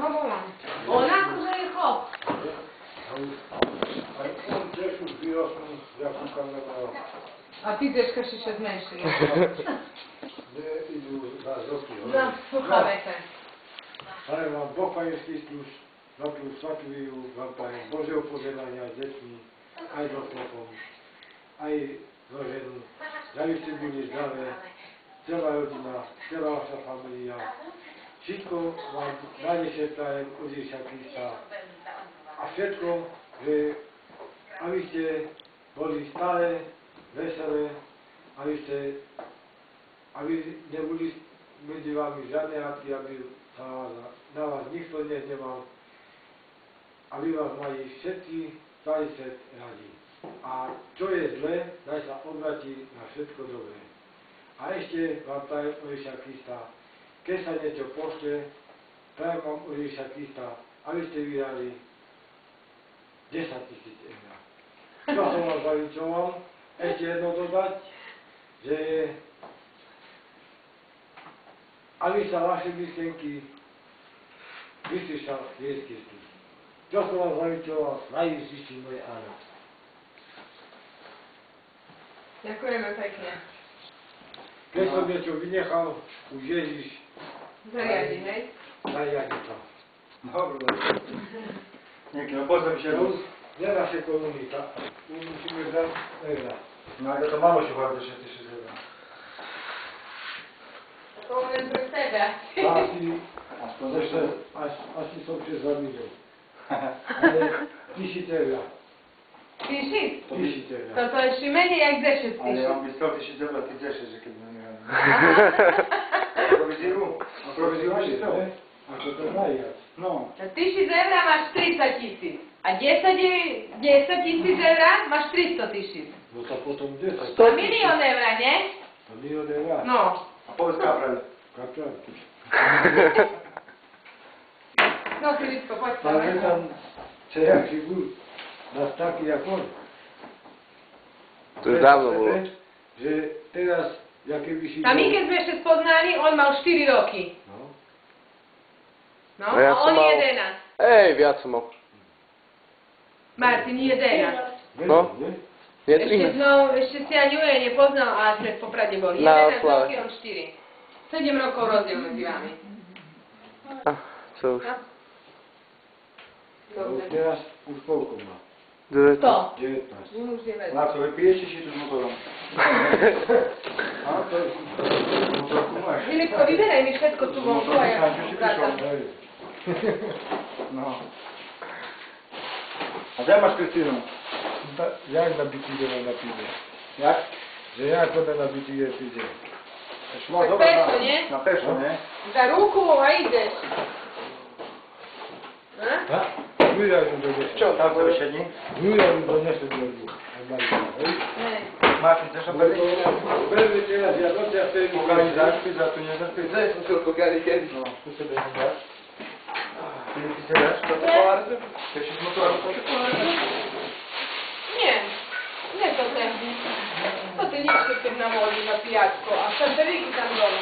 volám. Ona akože je chlop. On tiež už vyrostnú, ja kúkam na mňa. A ty dečka ešte 6 menší. Nie idú za roky. No, slucháme sa. Ale vám Boh Paneský služ, veľkú svatliu, vám prajem Božieho požehnania s deťmi, aj so chlopom, aj so ženou. Aby ste boli zdravé, celá rodina, celá vaša familia. Všetko vám najvyššie prajem od Ježiša Krista. A všetko, že aby ste boli stále veselé, aby neboli medzi vami žiadne hádky, aby sa na vás nikto nehneval, aby vás mali všetci celý svet radi. A čo je zlé, daj sa obratí na všetko dobré. A ešte vám prajem od Ježiša Krista, keď sa niečo pošle, prajem vám od Ježiša Krista, aby ste vydali 10 000 eur. Čo som vám zavinčoval, ešte jedno dodať, že aby sa vaše myšlienky vyslyšal vieskysti. Čo som vám zavinčoval, najvyšší moje áno. Ďakujeme pekne. Keď som niečo vynechal, už Ježiš Zariadi, hej? zariadi to. Dobro. Niekto, pozriem się Plus, nie da się komunika. Musimy grać, wygrać. No ale to mało się bardzo się cieszy zero. To len pre sebe. Asi są się zamienią. Ale 1000 euro. Píši? 1000 euro. Toto ešte menej, jak 10 Ale píši. ja mam być 100 000 euro, ty cieszę, że kiedy nie wiem. Prowiziju? A prowiziju masz to? A to to zajać. No. Na 1000 eur máš 30 000. A 10 000 eur máš 300 000. No to potom 10. To milión eur, nie? To milion euro. No. A powiedz kapral. Kapral. No, Filipko, poď sa. Pamiętam, czy jak się był nas taki jak on. To już dawno było. Że teraz jakie wisi... A my keď sme ešte spoznali, on mal 4 roky. No. No, A ja a som on mal- 11. Ej, viac som mal. Martin 11. No. Nie? Nie, Ešte si ani Uje nepoznal, ale sme v Poprade boli. Na 11 oslave. roky, on 4. 7 rokov rozdiel medzi vami. Co już? No. No, Dobre. teraz už koľko má? 19. 19. On už 9. Na co, wypijecie się tu z motorem? A to jest... Motorku masz. Filipko, vyberaj mi všetko tu vonku a ja Motorku vrátam. Hej. No. A gdzie masz Krystynę? Jak na bitigę na piwie? Jak? Że jak ona na bitigę pidzie? No Tak dobra, peso, nie? na peso, nie? Za ruku a ideš. A? Tak? Wuja mi doniesie. Co, tam sobie siedzi? Wuja mi doniesie do niego. Ne. Martin, też No obejrzy? to będę teraz, ja do ciebie wtedy Pokali zaśpij, za tu nie zaśpij. No, tu sobie dasz. Ty nie pisujesz? To Nie. bardzo? Ty się z motorem Nie. Nie to ten. To ty nikt się tym nawodzi na pijaczko, a Santeliki tam dole.